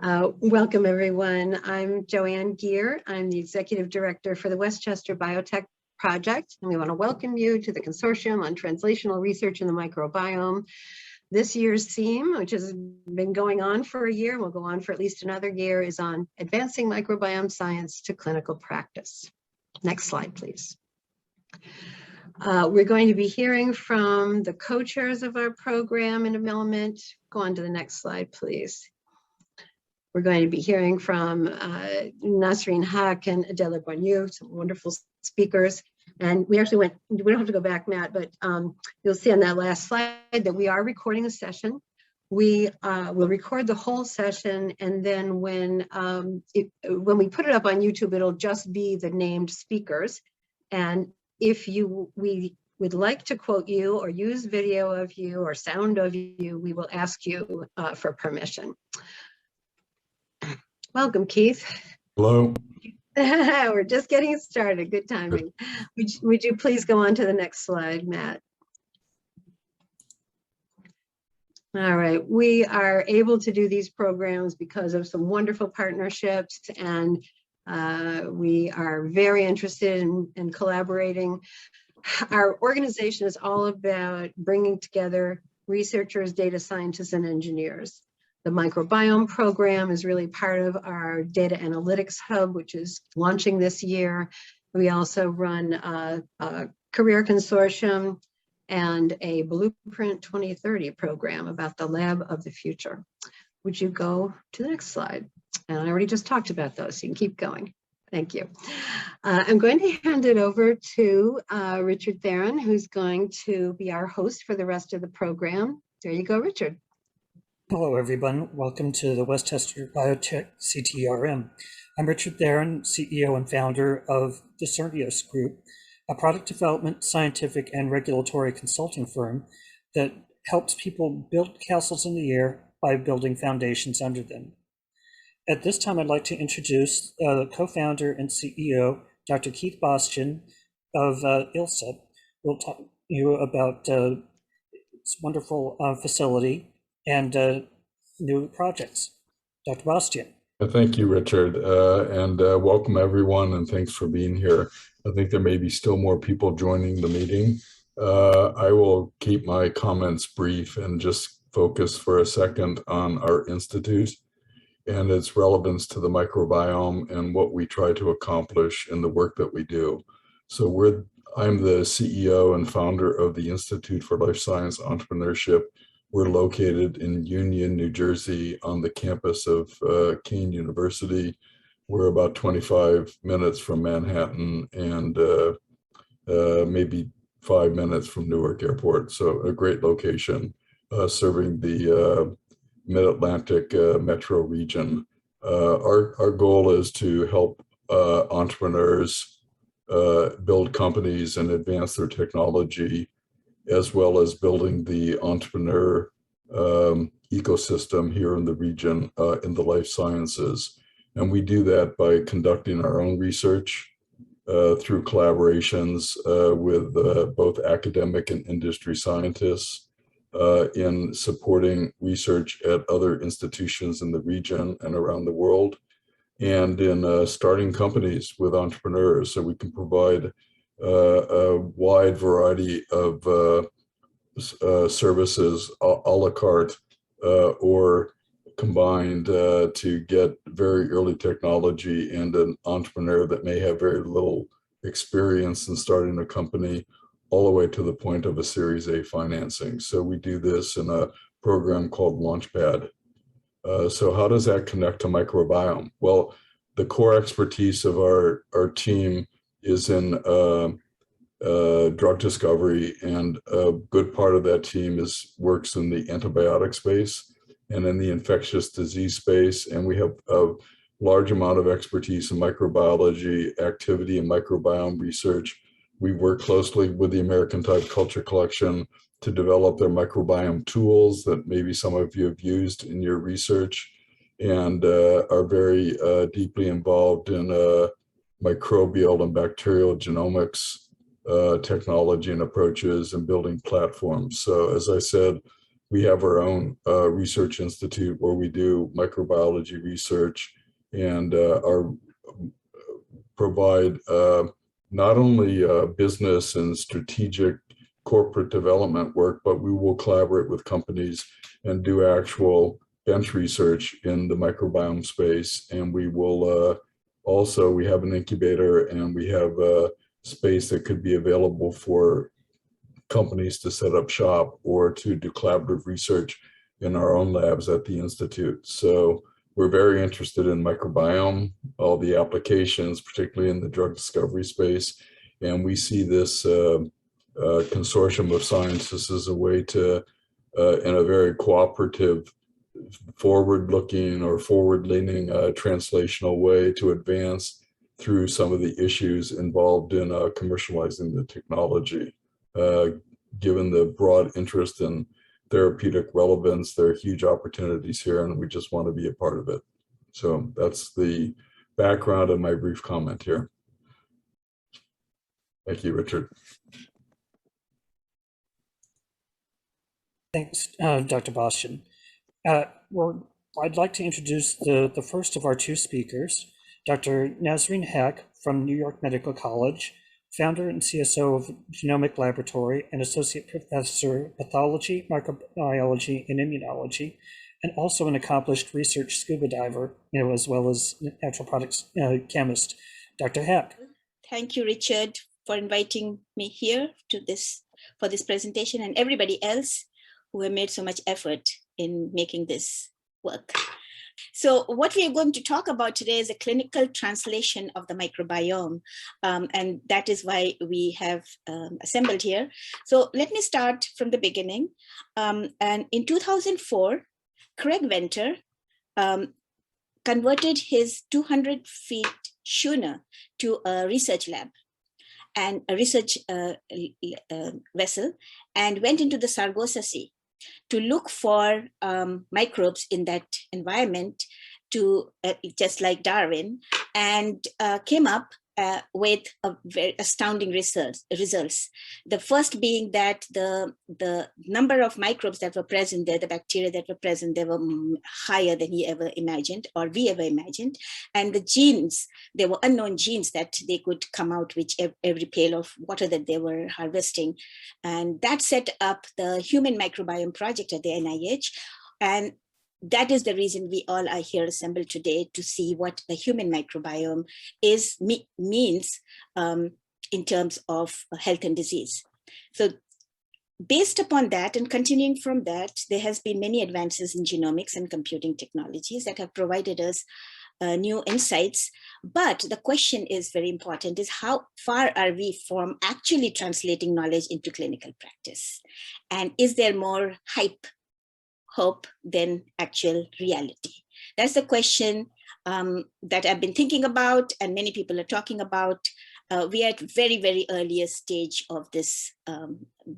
Welcome, everyone. I'm Joanne Geer. I'm the Executive Director for the Westchester Biotech Project, and we want to welcome you to the Consortium on Translational Research in the Microbiome. This year's theme, which has been going on for a year and will go on for at least another year, is on advancing microbiome science to clinical practice. Next slide, please. We're going to be hearing from the co-chairs of our program in a moment. Go on to the next slide, please. We're going to be hearing from Nasreen, Haque, and Adela, Bonoiu, some wonderful speakers. And we actually we don't have to go back, Matt, but you'll see on that last slide that we are recording a session. We will record the whole session, and then when we put it up on YouTube, it'll just be the named speakers. And if we would like to quote you or use video of you or sound of you, we will ask you for permission. Welcome, Keith. Hello. We're just getting started. Good timing. Would you please go on to the next slide, Matt? All right. We are able to do these programs because of some wonderful partnerships, and we are very interested in collaborating. Our organization is all about bringing together researchers, data scientists, and engineers. The Microbiome program is really part of our data analytics hub, which is launching this year. We also run a career consortium and a Blueprint 2030 program about the lab of the future. Would you go to the next slide? And I already just talked about those, so you can keep going. Thank you. I'm going to hand it over to Richard Theron, who's going to be our host for the rest of the program. There you go, Richard. Hello, everyone. Welcome to the Westchester Biotech CTRM. I'm Richard Theron, CEO and founder of the Cernios Group, a product development, scientific, and regulatory consulting firm that helps people build castles in the air by building foundations under them. At this time, I'd like to introduce the co-founder and CEO, Dr. Keith Bastian of ILSA. We'll talk to you about this wonderful facility and new projects. Dr. Bastian. Thank you, Richard, and welcome everyone, and thanks for being here. I think there may be still more people joining the meeting. I will keep my comments brief and just focus for a second on our institute and its relevance to the microbiome and what we try to accomplish in the work that we do. So I'm the CEO and founder of the Institute for Life Science Entrepreneurship. We're located in Union, New Jersey, on the campus of Kean University. We're about 25 minutes from Manhattan and maybe 5 minutes from Newark Airport. So a great location, serving the Mid-Atlantic metro region. Our goal is to help entrepreneurs build companies and advance their technology, as well as building the entrepreneur ecosystem here in the region in the life sciences. And we do that by conducting our own research through collaborations with both academic and industry scientists in supporting research at other institutions in the region and around the world, and in starting companies with entrepreneurs so we can provide a wide variety of services a la carte or combined to get very early technology and an entrepreneur that may have very little experience in starting a company all the way to the point of a Series A financing. So we do this in a program called Launchpad. So how does that connect to microbiome? Well, the core expertise of our team is in drug discovery, and a good part of that team works in the antibiotic space and in the infectious disease space. And we have a large amount of expertise in microbiology activity and microbiome research. We work closely with the American Type Culture Collection to develop their microbiome tools that maybe some of you have used in your research, and are very deeply involved in microbial and bacterial genomics technology and approaches and building platforms. So as I said, we have our own research institute where we do microbiology research and provide not only business and strategic corporate development work, but we will collaborate with companies and do actual bench research in the microbiome space. And we will also, we have an incubator and we have a space that could be available for companies to set up shop or to do collaborative research in our own labs at the Institute. So we're very interested in microbiome, all the applications, particularly in the drug discovery space. And we see this consortium of scientists as a way to, in a very cooperative, forward-looking or forward-leaning translational way to advance through some of the issues involved in commercializing the technology. Given the broad interest in therapeutic relevance, there are huge opportunities here, and we just want to be a part of it. So that's the background of my brief comment here. Thank you, Richard. Thanks, Dr. Bastian. Well, I'd like to introduce the first of our two speakers, Dr. Nasreen Haque from New York Medical College, founder and CSO of Genomic Laboratory and Associate Professor of Pathology, Microbiology, and Immunology, and also an accomplished research scuba diver, as well as natural products chemist. Dr. Haque. Thank you, Richard, for inviting me here for this presentation, and everybody else who have made so much effort in making this work. So what we are going to talk about today is a clinical translation of the microbiome, and that is why we have assembled here. So let me start from the beginning. And in 2004, Craig Venter converted his 200-feet schooner to a research lab and a research vessel, and went into the Sargasso Sea to look for microbes in that environment, to just like Darwin, and came up with a very astounding results. The first being that the number of microbes that were present there, the bacteria that were present, they were higher than he ever imagined, or we ever imagined. And the genes, there were unknown genes that they could come out with every pail of water that they were harvesting. And that set up the Human Microbiome Project at the NIH. And that is the reason we all are here assembled today, to see what the human microbiome means in terms of health and disease. So based upon that and continuing from that, there has been many advances in genomics and computing technologies that have provided us new insights. But the question is very important, is how far are we from actually translating knowledge into clinical practice? And is there more hope than actual reality? That's the question that I've been thinking about, and many people are talking about. We are at very, very earliest stage of this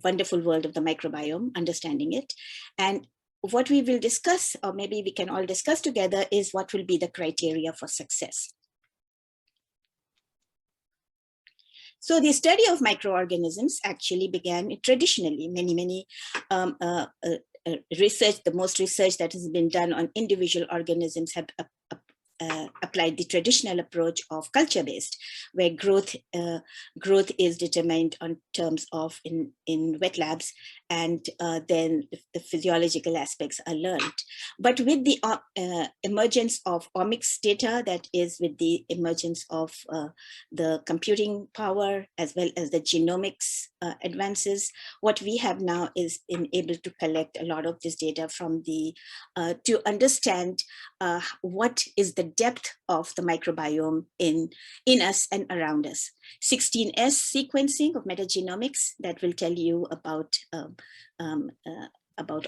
wonderful world of the microbiome, understanding it. And what we will discuss, or maybe we can all discuss together, is what will be the criteria for success. So the study of microorganisms actually began traditionally. Many research, the most research that has been done on individual organisms have applied the traditional approach of culture-based, where growth is determined on terms of in wet labs, and then the physiological aspects are learned. But with the emergence of omics data, that is with the emergence of the computing power as well as the genomics advances, what we have now is been able to collect a lot of this data from the to understand what is the depth of the microbiome in us and around us. 16S sequencing of metagenomics that will tell you about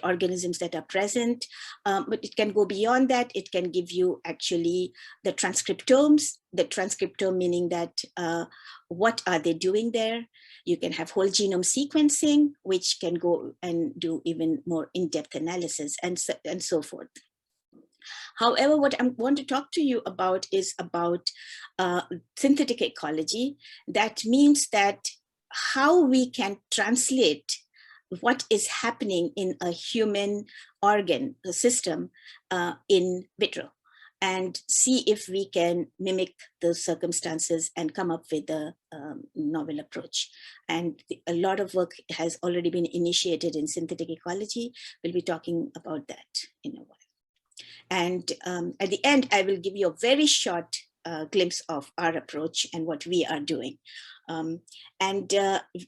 organisms that are present, but it can go beyond that. It can give you actually the transcriptomes, the transcriptome meaning that what are they doing there. You can have whole genome sequencing, which can go and do even more in-depth analysis, and so forth. However, what I want to talk to you about is about synthetic ecology. That means that how we can translate what is happening in a human organ system in vitro, and see if we can mimic those circumstances and come up with a novel approach. And a lot of work has already been initiated in synthetic ecology. We'll be talking about that in a while. And at the end, I will give you a very short glimpse of our approach and what we are doing.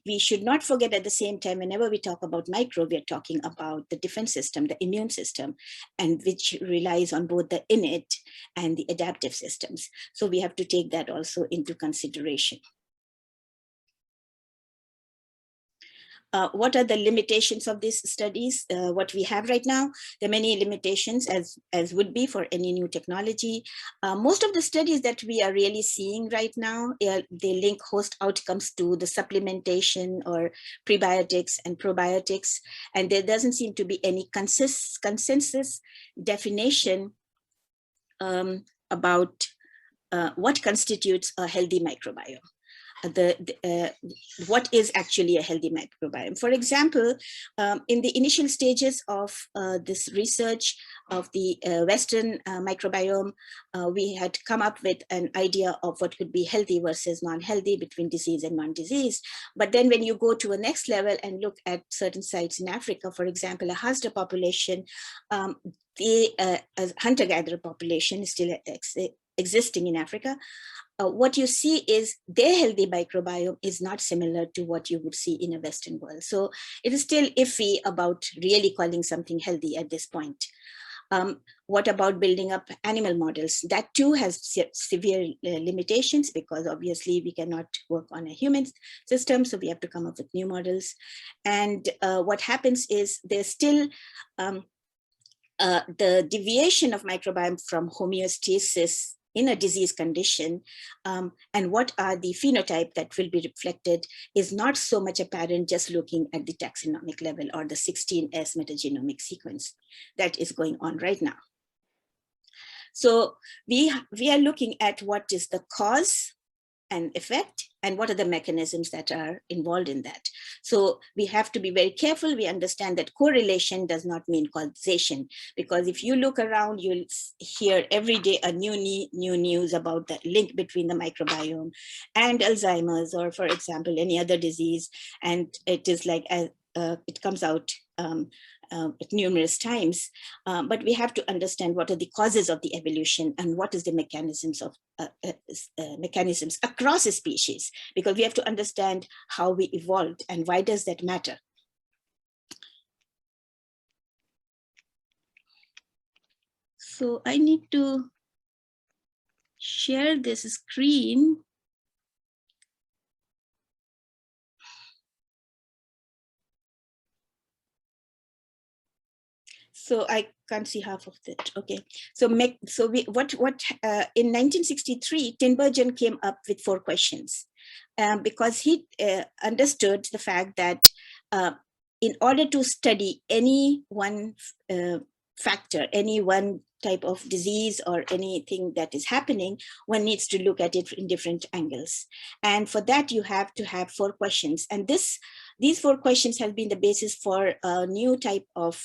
We should not forget at the same time, whenever we talk about microbe, we are talking about the defense system, the immune system, and which relies on both the innate and the adaptive systems. So we have to take that also into consideration. What are the limitations of these studies? What we have right now, there are many limitations as would be for any new technology. Most of the studies that we are really seeing right now, they link host outcomes to the supplementation or prebiotics and probiotics. And there doesn't seem to be any consensus definition about what constitutes a healthy microbiome. What is actually a healthy microbiome. For example, in the initial stages of this research of the Western microbiome, we had come up with an idea of what could be healthy versus non-healthy, between disease and non-disease. But then when you go to a next level and look at certain sites in Africa, for example, a Hasda population, a hunter-gatherer population is still existing in Africa. What you see is their healthy microbiome is not similar to what you would see in a Western world. So it is still iffy about really calling something healthy at this point. What about building up animal models? That too has severe limitations, because obviously we cannot work on a human system, so we have to come up with new models. And what happens is there's still the deviation of microbiome from homeostasis in a disease condition, and what are the phenotype that will be reflected is not so much apparent just looking at the taxonomic level or the 16S metagenomic sequence that is going on right now. So we are looking at what is the cause and effect, and what are the mechanisms that are involved in that. So we have to be very careful. We understand that correlation does not mean causation, because if you look around, you'll hear every day a new news about the link between the microbiome and Alzheimer's, or for example, any other disease. And it is like, it comes out numerous times, but we have to understand what are the causes of the evolution and what is the mechanisms of mechanisms across a species, because we have to understand how we evolved and why does that matter. So I need to share this screen. So I can't see half of it. Okay. So in 1963, Tinbergen came up with 4 questions because he understood the fact that in order to study any one factor, any one type of disease or anything that is happening, one needs to look at it in different angles. And for that, you have to have 4 questions. And these 4 questions have been the basis for a new type of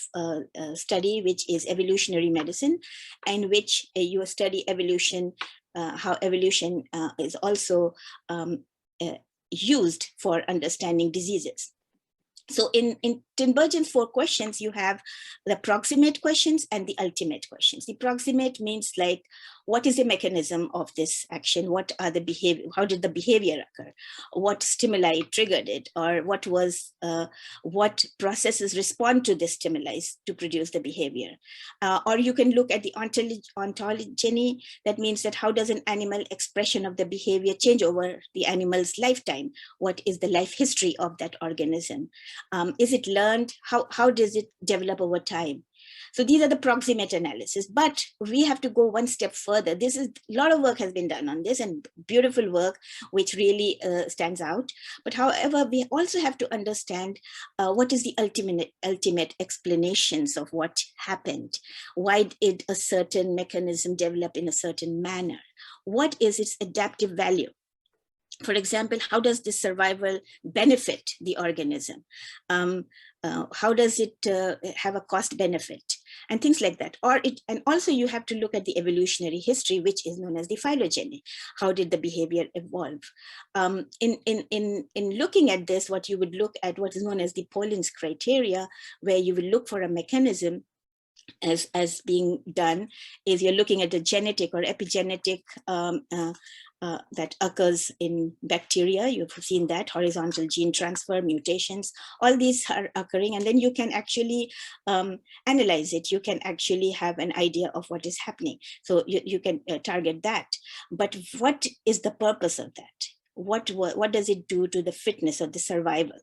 study, which is evolutionary medicine, in which you study evolution, how evolution is also used for understanding diseases. So in Tinbergen's 4 questions, you have the proximate questions and the ultimate questions. The proximate means like, what is the mechanism of this action? What are the behavior? How did the behavior occur? What stimuli triggered it? Or what processes respond to the stimuli to produce the behavior? Or you can look at the ontogeny. That means that how does an animal expression of the behavior change over the animal's lifetime? What is the life history of that organism? Is it learned? How does it develop over time? So these are the proximate analysis, but we have to go one step further. This is a lot of work has been done on this, and beautiful work, which really stands out. But however, we also have to understand what is the ultimate explanations of what happened. Why did a certain mechanism develop in a certain manner? What is its adaptive value? For example, how does this survival benefit the organism? how does it have a cost benefit, and things like that. And also you have to look at the evolutionary history, which is known as the phylogeny. How did the behavior evolve? In looking at this, what you would look at what is known as the Pauline's criteria, where you will look for a mechanism as being done, is you're looking at the genetic or epigenetic that occurs in bacteria. You've seen that horizontal gene transfer, mutations, all these are occurring, and then you can actually analyze it. You can actually have an idea of what is happening. So you can target that. But what is the purpose of that? What does it do to the fitness of the survival?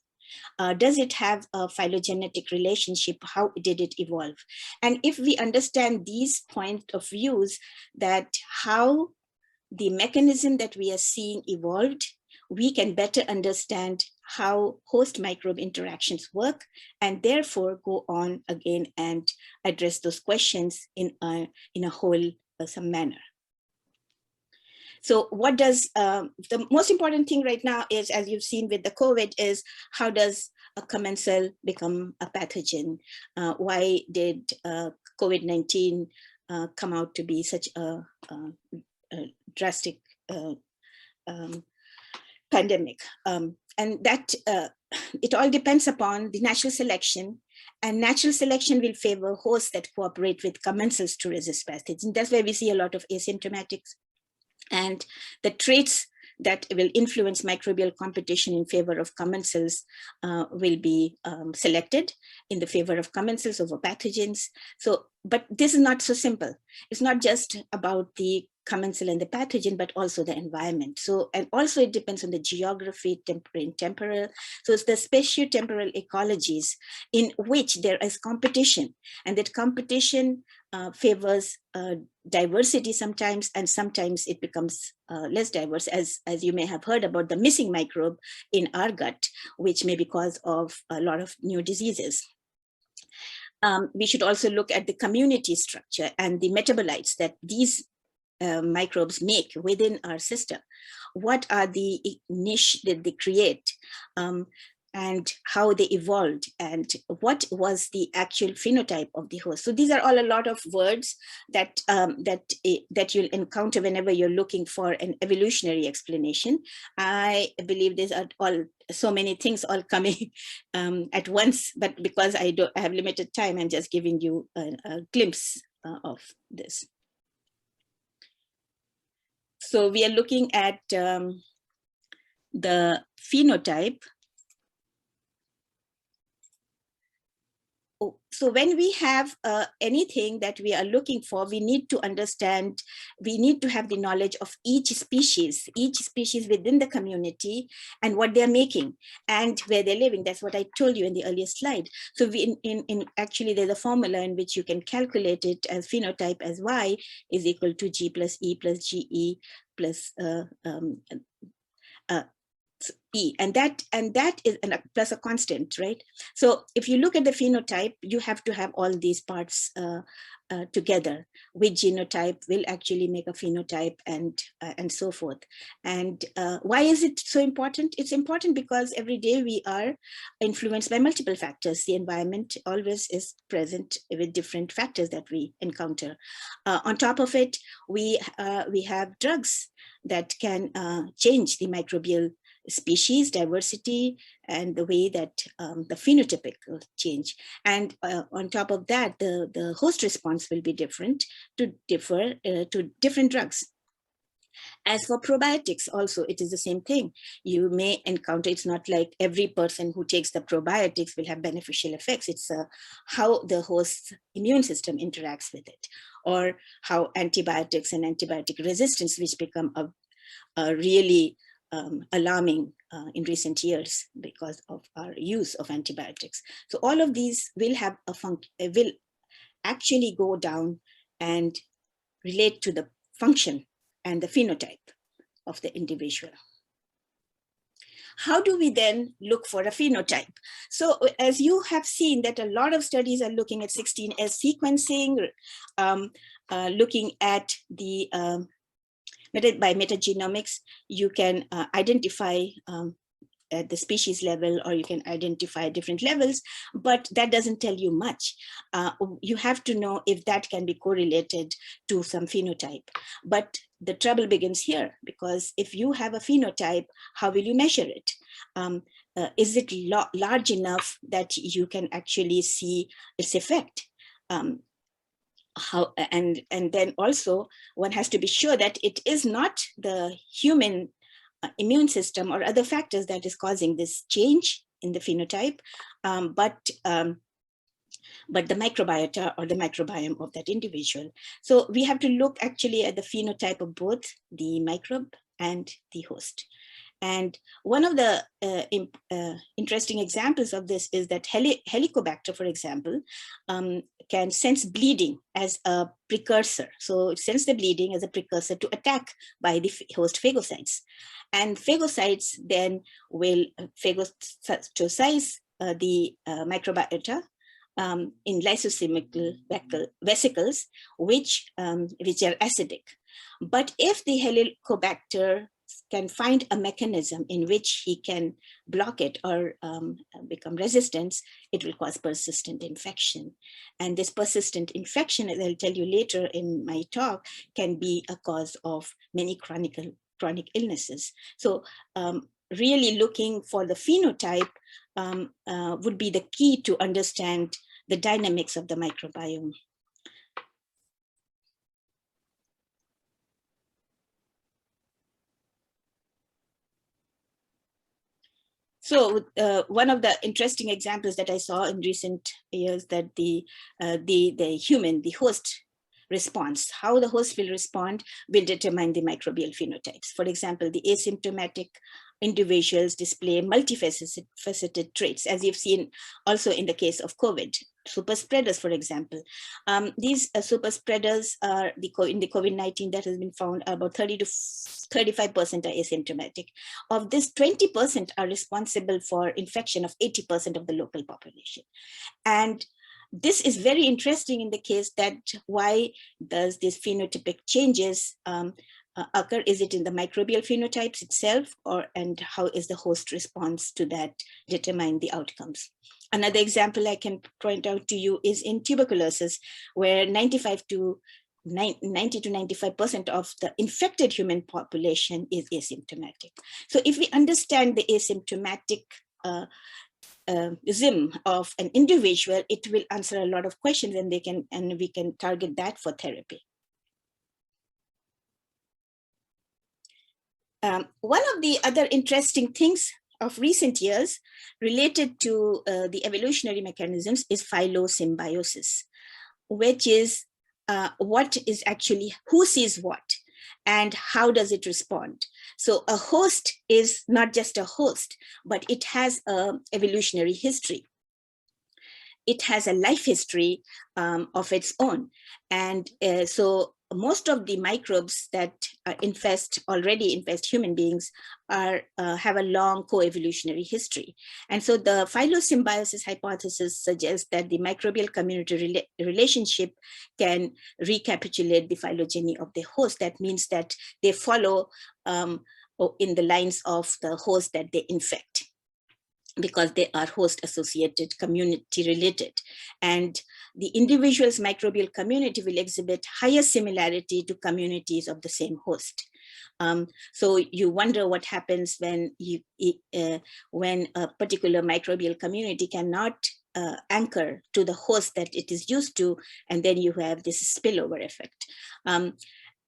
Does it have a phylogenetic relationship? How did it evolve? And if we understand these point of views, that how the mechanism that we are seeing evolved, we can better understand how host microbe interactions work, and therefore go on again and address those questions in a wholesome manner. So what does, the most important thing right now is, as you've seen with the COVID, is how does a commensal become a pathogen? Why did COVID-19 come out to be such a drastic pandemic? And that it all depends upon the natural selection, and natural selection will favor hosts that cooperate with commensals to resist pathogens. That's why we see a lot of asymptomatics. And the traits that will influence microbial competition in favor of commensals will be selected in the favor of commensals over pathogens. So, but this is not so simple. It's not just about the commensal and the pathogen, but also the environment. So, and also it depends on the geography, temporal. So it's the spatio-temporal ecologies in which there is competition, and that competition favors diversity sometimes, and sometimes it becomes less diverse, as you may have heard about the missing microbe in our gut, which may be cause of a lot of new diseases. We should also look at the community structure and the metabolites that these microbes make within our system. What are the niche that they create? And how they evolved, and what was the actual phenotype of the host. So these are all a lot of words that that you'll encounter whenever you're looking for an evolutionary explanation. I believe these are all so many things all coming at once, but because I have limited time, I'm just giving you a glimpse of this. So we are looking at the phenotype. So when we have anything that we are looking for, we need to understand, we need to have the knowledge of each species within the community and what they're making and where they're living. That's what I told you in the earlier slide. So we, actually there's a formula in which you can calculate it as phenotype as Y is equal to G plus E plus GE plus E, and that is plus a constant, right? So if you look at the phenotype, you have to have all these parts together. Which genotype will actually make a phenotype, and so forth. And why is it so important? It's important because every day we are influenced by multiple factors. The environment always is present with different factors that we encounter. On top of it, we have drugs that can change the microbial species diversity and the way that the phenotypic will change. And on top of that, the host response will be different to different drugs. As for probiotics, also, it is the same thing. You may encounter, it's not like every person who takes the probiotics will have beneficial effects. It's how the host's immune system interacts with it, or how antibiotics and antibiotic resistance, which become a really alarming in recent years because of our use of antibiotics. So all of these will have will actually go down and relate to the function and the phenotype of the individual. How do we then look for a phenotype? So as you have seen that a lot of studies are looking at 16S sequencing, looking at the by metagenomics, you can identify at the species level, or you can identify different levels, but that doesn't tell you much. You have to know if that can be correlated to some phenotype. But the trouble begins here, because if you have a phenotype, how will you measure it? Is it large enough that you can actually see its effect? And then also one has to be sure that it is not the human immune system or other factors that is causing this change in the phenotype, but the microbiota or the microbiome of that individual. So we have to look actually at the phenotype of both the microbe and the host. And one of the interesting examples of this is that Helicobacter, for example, can sense bleeding as a precursor. So it senses the bleeding as a precursor to attack by the host phagocytes. And phagocytes then will phagocytosize the microbiota in lysosomal vesicles, which are acidic. But if the Helicobacter can find a mechanism in which he can block it or become resistant, it will cause persistent infection. And this persistent infection, as I'll tell you later in my talk, can be a cause of many chronic illnesses. So really looking for the phenotype would be the key to understand the dynamics of the microbiome. So one of the interesting examples that I saw in recent years, that the host response, how the host will respond will determine the microbial phenotypes. For example, the asymptomatic individuals display multifaceted traits, as you've seen also in the case of COVID. Super spreaders, for example. These super spreaders are in the COVID-19 that has been found, about 30 to 35% are asymptomatic. Of this, 20% are responsible for infection of 80% of the local population. And this is very interesting in the case that why does these phenotypic changes occur? Is it in the microbial phenotypes itself, and how is the host response to that determine the outcomes? Another example I can point out to you is in tuberculosis, where 90 to 95% of the infected human population is asymptomatic. So if we understand the asymptomatic zim of an individual, it will answer a lot of questions, and we can target that for therapy. One of the other interesting things of recent years related to the evolutionary mechanisms is phylosymbiosis, which is what is actually, who sees what and how does it respond. So a host is not just a host, but it has an evolutionary history. It has a life history of its own. And so most of the microbes that already infest human beings have a long co-evolutionary history. And so the phylosymbiosis hypothesis suggests that the microbial community relationship can recapitulate the phylogeny of the host. That means that they follow in the lines of the host that they infect, because they are host associated, community related. And the individual's microbial community will exhibit higher similarity to communities of the same host. So you wonder what happens when a particular microbial community cannot anchor to the host that it is used to, and then you have this spillover effect.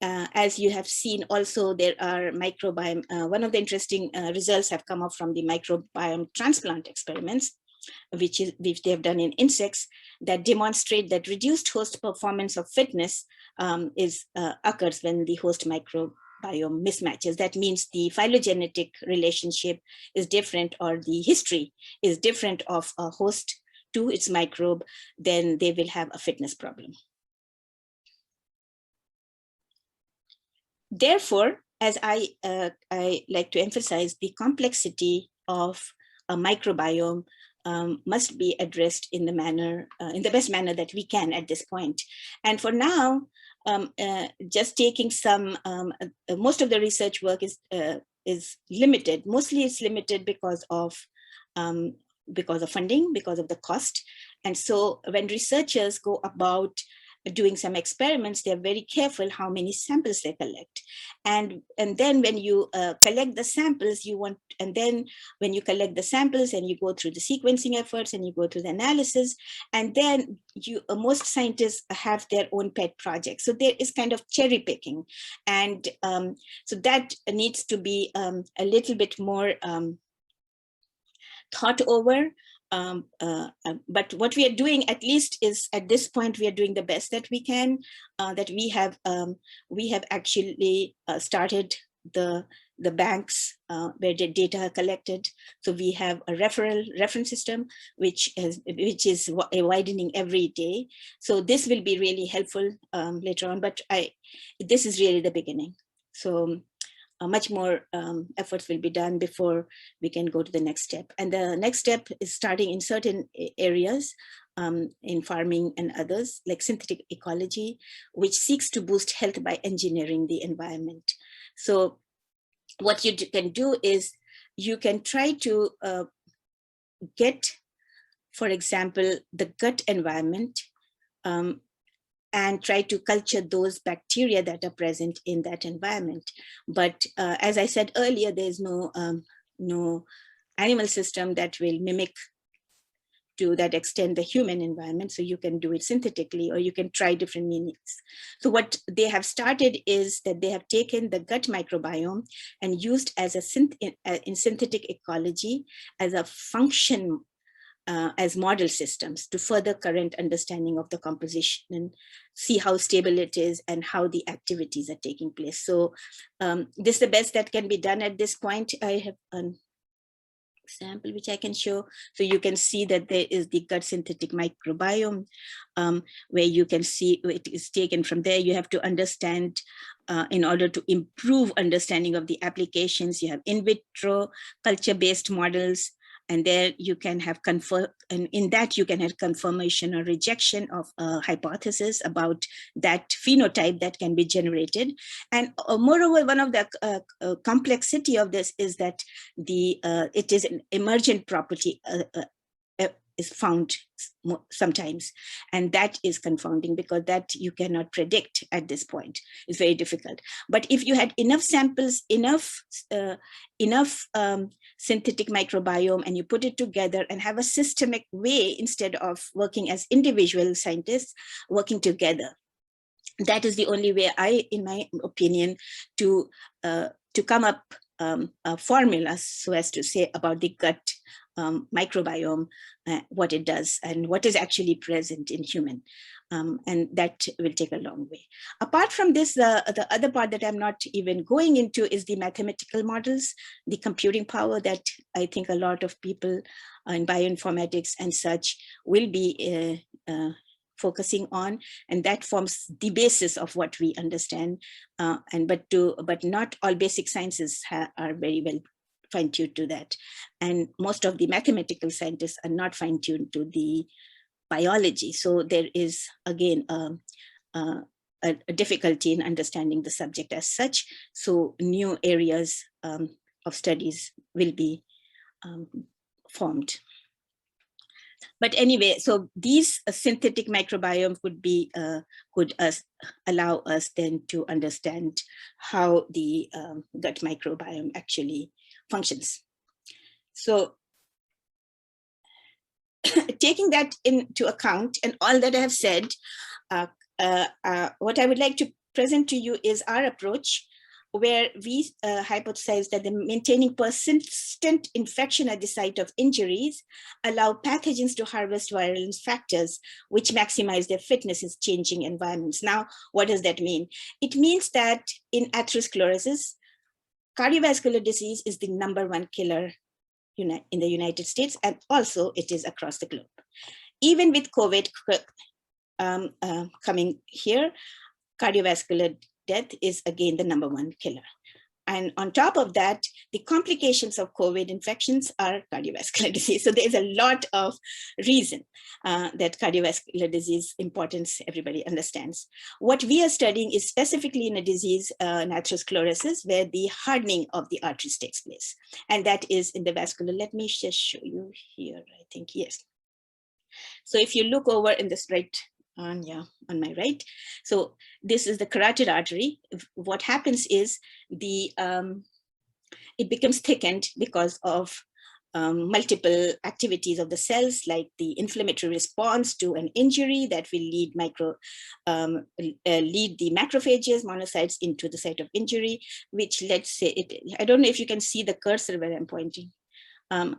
As you have seen also, there are microbiome, one of the interesting results have come up from the microbiome transplant experiments, which they have done in insects, that demonstrate that reduced host performance of fitness occurs when the host microbiome mismatches. That means the phylogenetic relationship is different, or the history is different of a host to its microbe, then they will have a fitness problem. Therefore, as I like to emphasize, the complexity of a microbiome must be addressed in the best manner that we can at this point. And for now, just taking some, most of the research work is is limited. Mostly it's limited because of funding, because of the cost. And so when researchers go about doing some experiments, they're very careful how many samples they collect. And then when you collect the samples, and then when you collect the samples and you go through the sequencing efforts and you go through the analysis, and then most scientists have their own pet projects. So there is kind of cherry picking. And so that needs to be a little bit more thought over. But what we are doing, at least, is at this point we are doing the best that we can. That we have actually started the banks where the data are collected. So we have a reference system which is widening every day. So this will be really helpful later on. But this is really the beginning. So much more efforts will be done before we can go to the next step. And the next step is starting in certain areas in farming and others, like synthetic ecology, which seeks to boost health by engineering the environment. So what you can do is you can try to get, for example, the gut environment and try to culture those bacteria that are present in that environment. But as I said earlier, there's no animal system that will mimic to that extent the human environment. So you can do it synthetically, or you can try different meanings. So what they have started is that they have taken the gut microbiome and used as in synthetic ecology as a function, as model systems to further current understanding of the composition and see how stable it is and how the activities are taking place. So this is the best that can be done at this point. I have an example which I can show. So you can see that there is the gut synthetic microbiome, where you can see it is taken from there. You have to understand, in order to improve understanding of the applications, you have in vitro culture-based models. And there you can have and in that you can have confirmation or rejection of a hypothesis about that phenotype that can be generated. And moreover, one of the complexity of this is that it is an emergent property is found sometimes, and that is confounding because that you cannot predict at this point. It's very difficult. But if you had enough samples, enough synthetic microbiome, and you put it together and have a systemic way instead of working as individual scientists working together, that is the only way, in my opinion, to come up a formula, so as to say, about the gut microbiome, what it does and what is actually present in human. And that will take a long way. Apart from this, the other part that I'm not even going into is the mathematical models, the computing power that I think a lot of people in bioinformatics and such will be focusing on, and that forms the basis of what we understand. But not all basic sciences are very well fine-tuned to that, and most of the mathematical scientists are not fine-tuned to the biology. So there is again a difficulty in understanding the subject as such. So new areas of studies will be formed. But anyway, so these synthetic microbiome could allow us then to understand how the gut microbiome actually functions. So taking that into account and all that I have said, what I would like to present to you is our approach, where we hypothesize that the maintaining persistent infection at the site of injuries allow pathogens to harvest virulence factors, which maximize their fitness in changing environments. Now, what does that mean? It means that in atherosclerosis, cardiovascular disease is the #1 killer in the United States, and also it is across the globe. Even with COVID coming here, cardiovascular death is again the #1 killer. And on top of that, the complications of COVID infections are cardiovascular disease. So there's a lot of reason that cardiovascular disease importance everybody understands. What we are studying is specifically in a disease, atherosclerosis, where the hardening of the arteries takes place. And that is in the vascular. Let me just show you here, I think, yes. So if you look over in this right, on my right, so this is the carotid artery. What happens is it becomes thickened because of multiple activities of the cells, like the inflammatory response to an injury that will lead the macrophages, monocytes into the site of injury, which let's say I don't know if you can see the cursor where I'm pointing.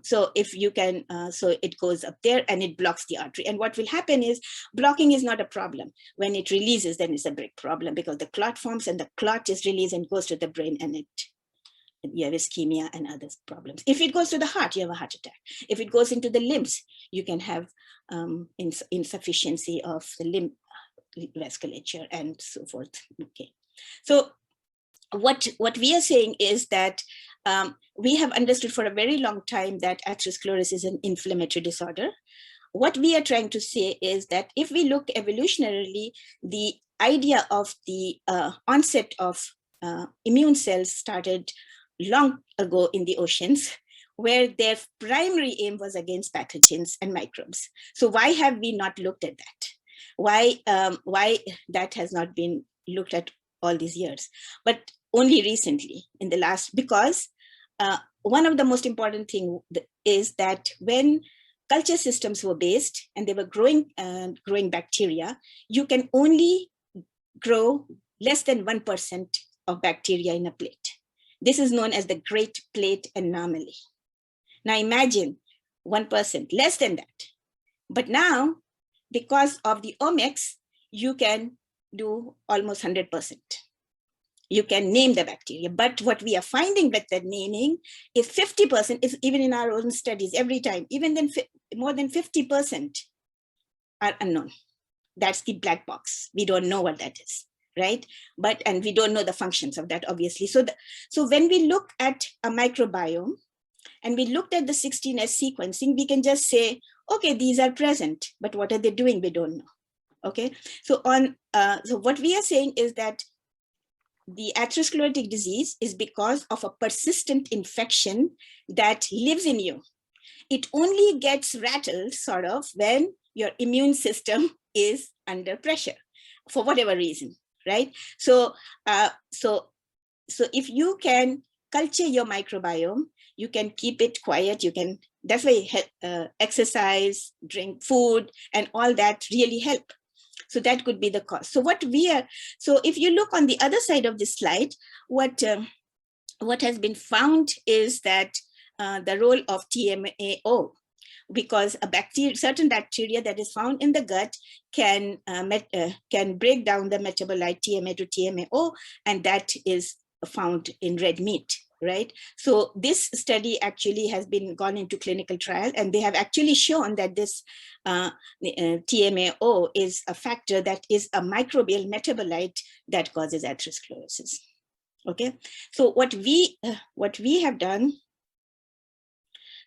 So if you can, so it goes up there and it blocks the artery. And what will happen is blocking is not a problem. When it releases, then it's a big problem because the clot forms and the clot is released and goes to the brain and you have ischemia and other problems. If it goes to the heart, you have a heart attack. If it goes into the limbs, you can have insufficiency of the limb vasculature and so forth. Okay. So what we are saying is that we have understood for a very long time that atherosclerosis is an inflammatory disorder. What we are trying to say is that if we look evolutionarily, the idea of the onset of immune cells started long ago in the oceans, where their primary aim was against pathogens and microbes. So why have we not looked at that? Why that has not been looked at all these years? But only recently in the last, because one of the most important thing is that when culture systems were based and they were growing bacteria, you can only grow less than 1% of bacteria in a plate. This is known as the Great Plate Anomaly. Now imagine 1%, less than that. But now, because of the omics, you can do almost 100%. You can name the bacteria, but what we are finding with that naming is 50%, is even in our own studies every time, even then more than 50% are unknown. That's the black box. We don't know what that is, right? And we don't know the functions of that, obviously. So when we look at a microbiome and we looked at the 16S sequencing, we can just say, okay, these are present, but what are they doing? We don't know. Okay, so so what we are saying is that the atherosclerotic disease is because of a persistent infection that lives in you. It only gets rattled sort of when your immune system is under pressure for whatever reason, right? So if you can culture your microbiome, you can keep it quiet, you can definitely exercise, drink food, and all that really help. So that could be the cause. So so if you look on the other side of this slide, what has been found is that the role of TMAO, because certain bacteria that is found in the gut can break down the metabolite TMA to TMAO, and that is found in red meat. Right. So this study actually has been gone into clinical trial, and they have actually shown that this TMAO is a factor that is a microbial metabolite that causes atherosclerosis. Okay. So what we have done,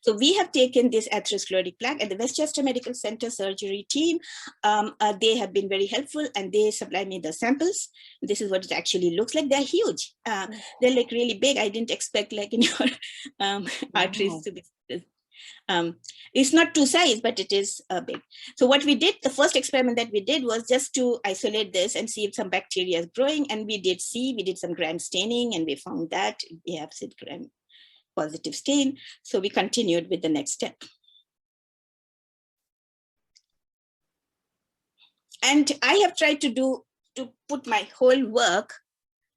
so we have taken this atherosclerotic plaque, and the Westchester Medical Center surgery team, they have been very helpful, and they supply me the samples. This is what it actually looks like. They're huge. They're like really big. I didn't expect like in your arteries to be. It's not two size, but it is big. So what we did, the first experiment that we did was just to isolate this and see if some bacteria is growing. And we did some gram staining, and we found that we have gram positive stain. So we continued with the next step. And I have tried to put my whole work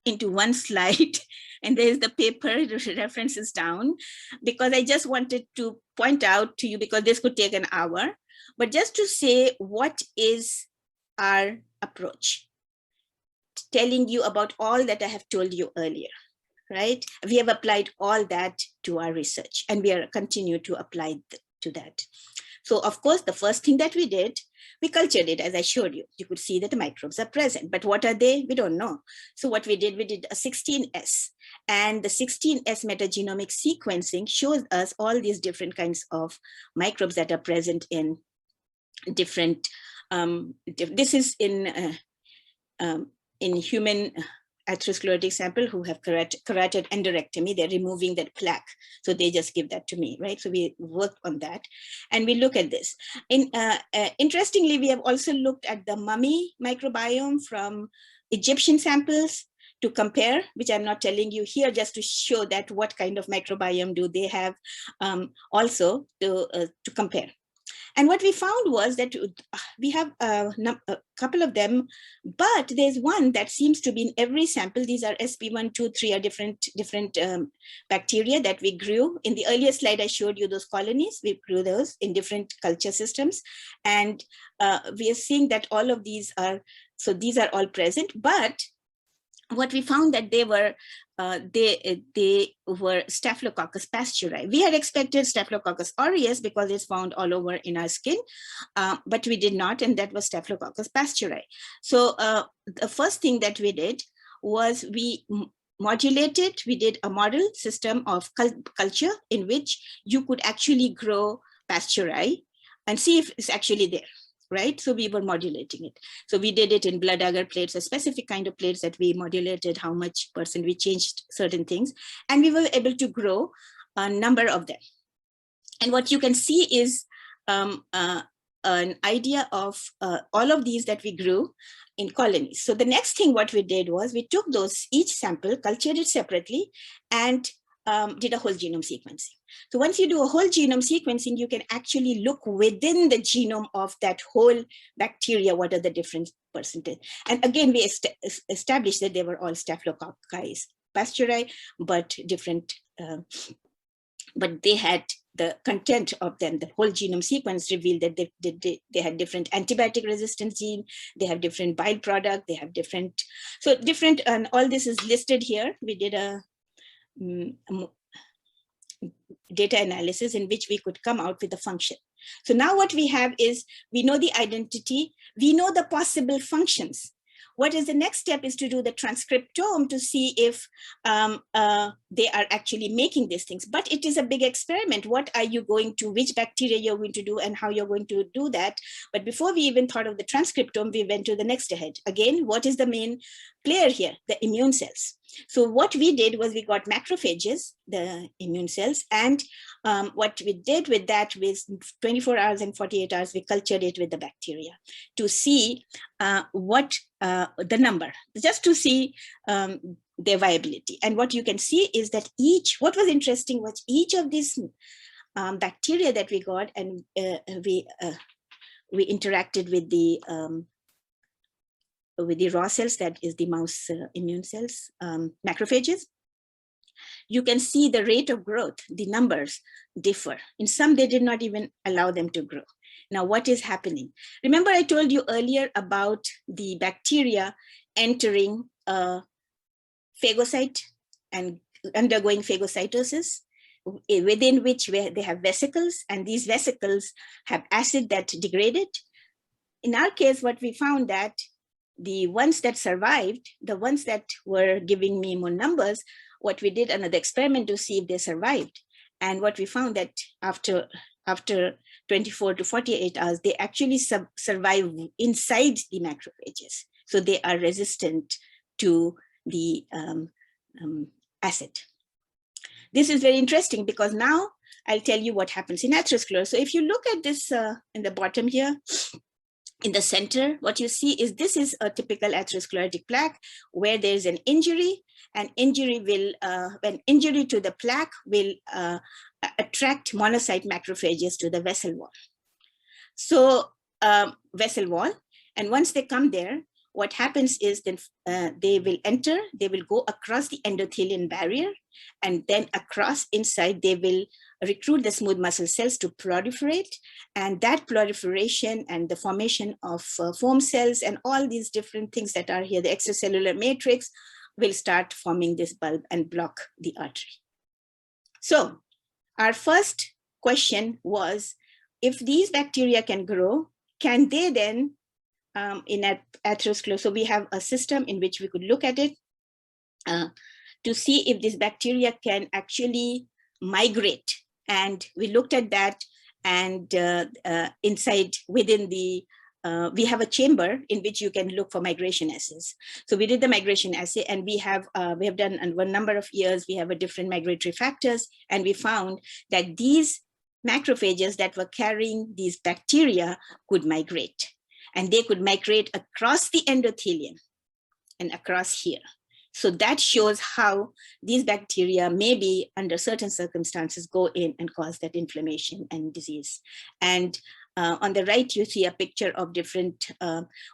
into one slide, and there's the paper references down, because I just wanted to point out to you, because this could take an hour, but just to say what is our approach, telling you about all that I have told you earlier. Right? We have applied all that to our research, and we are continue to apply to that. So of course, the first thing that we did, We cultured it, as I showed you. You could see that the microbes are present, but what are they? We don't know. So what we did a 16S, and the 16S metagenomic sequencing shows us all these different kinds of microbes that are present in different, this is in human atherosclerotic sample who have carotid endarterectomy. They're removing that plaque. So they just give that to me, right? So we worked on that and we look at this. Interestingly, we have also looked at the mummy microbiome from Egyptian samples to compare, which I'm not telling you here, just to show that what kind of microbiome do they have also to compare. And what we found was that we have a couple of them, but there's one that seems to be in every sample. These are SP1, 2, 3 are different bacteria that we grew. In the earlier slide, I showed you those colonies. We grew those in different culture systems. And we are seeing that all of these are, so these are all present, but what we found that they were Staphylococcus pasteuri. We had expected Staphylococcus aureus because it's found all over in our skin, but we did not, and that was Staphylococcus pasteuri. So the first thing that we did was we modulated, we did a model system of culture in which you could actually grow pasteuri and see if it's actually there. Right? So we were modulating it. So we did it in blood agar plates, a specific kind of plates that we modulated how much percent we changed certain things. And we were able to grow a number of them. And what you can see is an idea of all of these that we grew in colonies. So the next thing what we did was we took those, each sample, cultured it separately, and did a whole genome sequencing. So once you do a whole genome sequencing, you can actually look within the genome of that whole bacteria, what are the different percentage. And again, we established that they were all Staphylococcus pasteuri, but different, but they had the content of them. The whole genome sequence revealed that they had different antibiotic resistance gene, they have different bile product, they have different, so different, and all this is listed here. We did a data analysis in which we could come out with a function. So now what we have is, we know the identity, we know the possible functions. What is the next step is to do the transcriptome to see if they are actually making these things. But it is a big experiment. What are you going to, which bacteria you're going to do and how you're going to do that. But before we even thought of the transcriptome, we went to the next ahead. Again, what is the main player here? The immune cells. So what we did was we got macrophages, the immune cells, and what we did with that was 24 hours and 48 hours, we cultured it with the bacteria to see what the number, just to see their viability. And what you can see is that what was interesting was each of these bacteria that we got, and we interacted with the raw cells, that is the mouse immune cells, macrophages. You can see the rate of growth, the numbers differ. In some, they did not even allow them to grow. Now, what is happening? Remember I told you earlier about the bacteria entering a phagocyte and undergoing phagocytosis, within which they have vesicles, and these vesicles have acid that degraded. In our case, what we found that the ones that survived, the ones that were giving me more numbers, what we did another experiment to see if they survived. And what we found that after 24 to 48 hours, they actually survive inside the macrophages. So they are resistant to the acid. This is very interesting because now I'll tell you what happens in atherosclerosis. So if you look at this in the bottom here, in the center, what you see is this is a typical atherosclerotic plaque where there's an injury, and injury will, when injury to the plaque will attract monocyte macrophages to the vessel wall. So vessel wall, and once they come there, what happens is then they will enter, they will go across the endothelial barrier, and then across inside, they will recruit the smooth muscle cells to proliferate. And that proliferation and the formation of foam cells and all these different things that are here, the extracellular matrix, will start forming this bulb and block the artery. So our first question was, if these bacteria can grow, can they then, in atherosclerosis, so we have a system in which we could look at it to see if this bacteria can actually migrate. And we looked at that, and inside within the, we have a chamber in which you can look for migration assays. So we did the migration assay, and we have done one number of years, we have a different migratory factors, and we found that these macrophages that were carrying these bacteria could migrate, and they could migrate across the endothelium and across here. So that shows how these bacteria maybe under certain circumstances go in and cause that inflammation and disease. And on the right, you see a picture of different,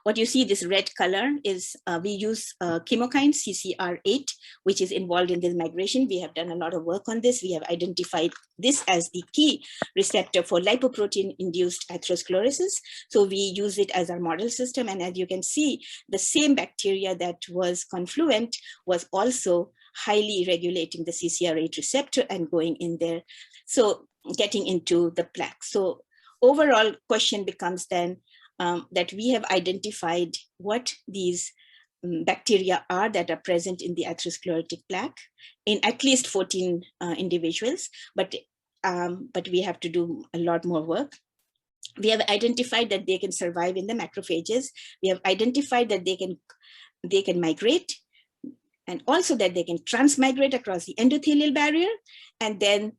what you see, this red color is, we use chemokine CCR8, which is involved in this migration. We have done a lot of work on this. We have identified this as the key receptor for lipoprotein-induced atherosclerosis. So we use it as our model system. And as you can see, the same bacteria that was confluent was also highly regulating the CCR8 receptor and going in there. So getting into the plaque. So overall question becomes then that we have identified what these bacteria are that are present in the atherosclerotic plaque in at least 14 individuals, but we have to do a lot more work. We have identified that they can survive in the macrophages. We have identified that they can migrate, and also that they can transmigrate across the endothelial barrier, and then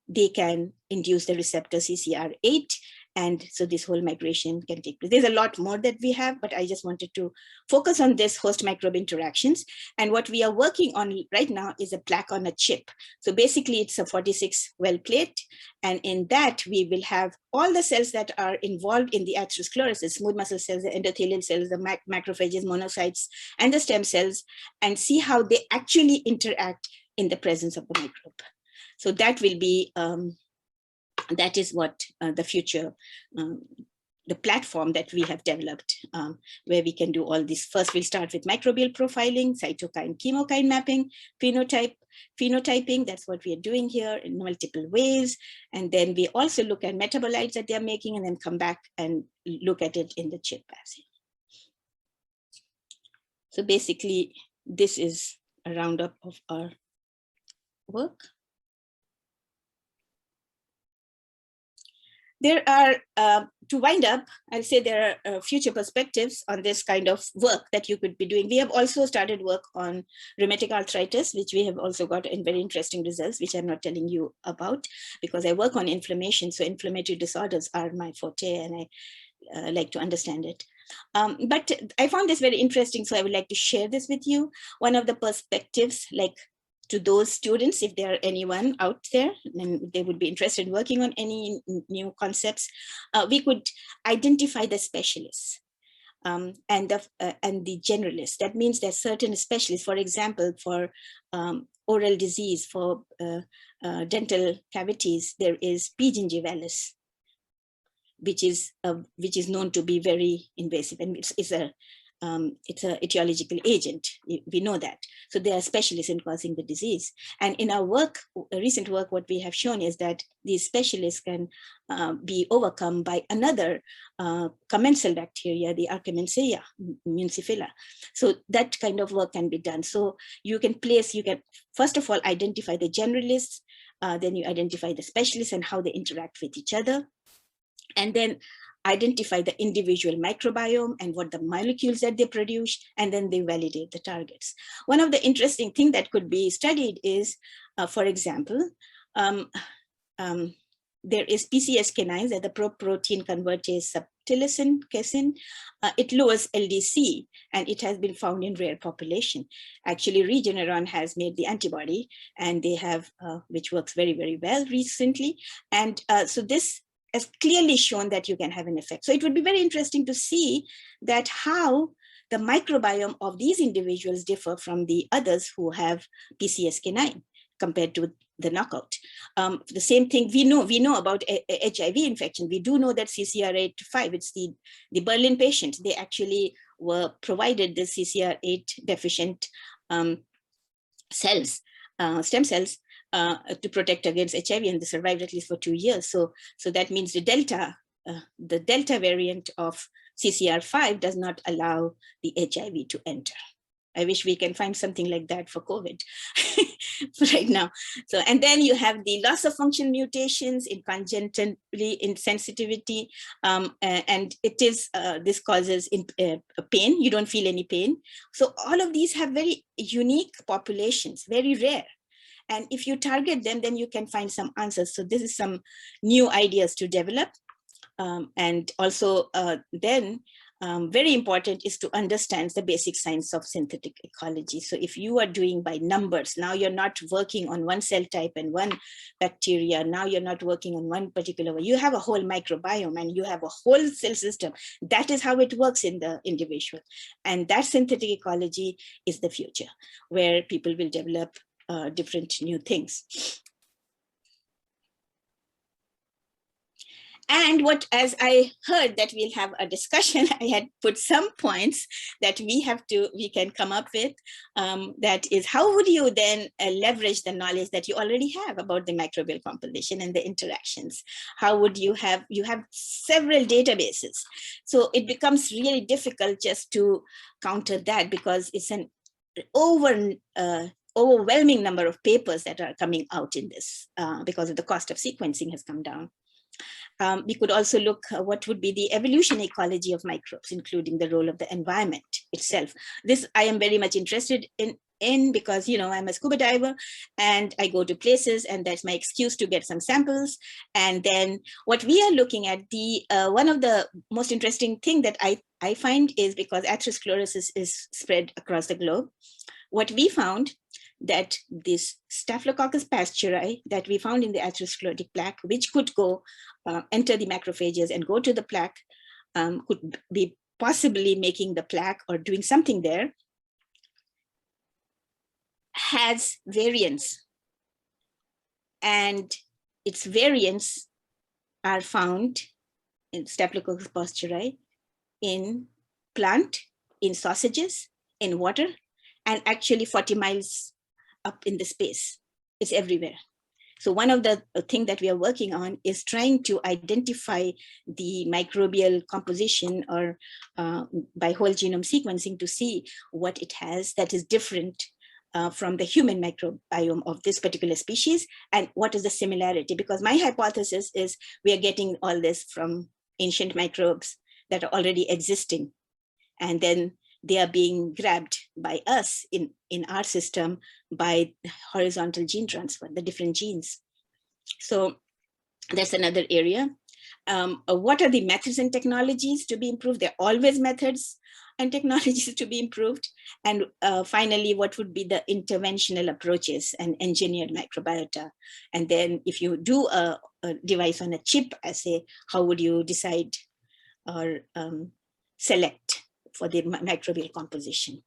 they can induce the receptor CCR8, and so this whole migration can take place. There's a lot more that we have, but I just wanted to focus on this host microbe interactions. And what we are working on right now is a plaque on a chip. So basically it's a 46 well plate, and in that we will have all the cells that are involved in the atherosclerosis, smooth muscle cells, the endothelial cells, the macrophages, monocytes, and the stem cells, and see how they actually interact in the presence of the microbe. So that will be, that is what the future, the platform that we have developed, where we can do all this. First, we'll start with microbial profiling, cytokine, chemokine mapping, phenotyping. That's what we are doing here in multiple ways. And then we also look at metabolites that they're making, and then come back and look at it in the chip assay. So basically, this is a roundup of our work. There are, to wind up, I'll say there are future perspectives on this kind of work that you could be doing. We have also started work on rheumatic arthritis, which we have also got in very interesting results, which I'm not telling you about because I work on inflammation. So inflammatory disorders are my forte, and I like to understand it. But I found this very interesting, so I would like to share this with you. One of the perspectives, like, to those students, if there are anyone out there and they would be interested in working on any new concepts, we could identify the specialists and the generalists. That means that certain specialists, for example, for oral disease, for dental cavities, there is P. gingivalis, which is known to be very invasive, and it's a etiological agent. We know that. So they are specialists in causing the disease. And in our work, recent work, what we have shown is that these specialists can be overcome by another commensal bacteria, the Archimensea mucifila. So that kind of work can be done. So you can first of all identify the generalists, then you identify the specialists and how they interact with each other, and then identify the individual microbiome and what the molecules that they produce, and then they validate the targets. One of the interesting things that could be studied is, for example, there is PCSK9, that the protein convertase subtilisin casein. It lowers LDC, and it has been found in rare population. Actually, Regeneron has made the antibody, and they have, which works very, very well recently. And so this has clearly shown that you can have an effect. So it would be very interesting to see that how the microbiome of these individuals differ from the others who have PCSK9 compared to the knockout. The same thing we know about HIV infection. We do know that CCR8-5, it's the Berlin patients, they actually were provided the CCR8 deficient cells, stem cells, to protect against HIV, and they survived at least for 2 years. So that means the delta the Delta variant of CCR5 does not allow the HIV to enter. I wish we can find something like that for COVID right now. So, and then you have the loss of function mutations in congenital insensitivity, and it is this causes pain. You don't feel any pain. So all of these have very unique populations, very rare. And if you target them, then you can find some answers. So this is some new ideas to develop. And also then very important is to understand the basic science of synthetic ecology. So if you are doing by numbers, now you're not working on one cell type and one bacteria, now you're not working on one particular way. You have a whole microbiome and you have a whole cell system. That is how it works in the individual. And that synthetic ecology is the future, where people will develop different new things. And what, as I heard that we'll have a discussion, I had put some points that we can come up with. That is, how would you then leverage the knowledge that you already have about the microbial composition and the interactions? How would you have several databases. So it becomes really difficult just to counter that, because it's an overwhelming number of papers that are coming out in this because of the cost of sequencing has come down. We could also look what would be the evolution ecology of microbes, including the role of the environment itself. This I am very much interested in because, you know, I'm a scuba diver and I go to places, and that's my excuse to get some samples. And then what we are looking at, the one of the most interesting thing that I find is, because atherosclerosis is spread across the globe, what we found that this Staphylococcus pasteurii that we found in the atherosclerotic plaque, which could go enter the macrophages and go to the plaque, could be possibly making the plaque or doing something there, has variants. And its variants are found in Staphylococcus pasteurii in plant, in sausages, in water, and actually 40 miles up in the space. It's everywhere. So one of the things that we are working on is trying to identify the microbial composition or by whole genome sequencing to see what it has that is different from the human microbiome of this particular species, and what is the similarity. Because my hypothesis is we are getting all this from ancient microbes that are already existing, and then they are being grabbed by us in our system by horizontal gene transfer, the different genes. So that's another area. What are the methods and technologies to be improved? There are always methods and technologies to be improved. And finally, what would be the interventional approaches and engineered microbiota? And then if you do a device on a chip assay, how would you decide or select for the microbial composition?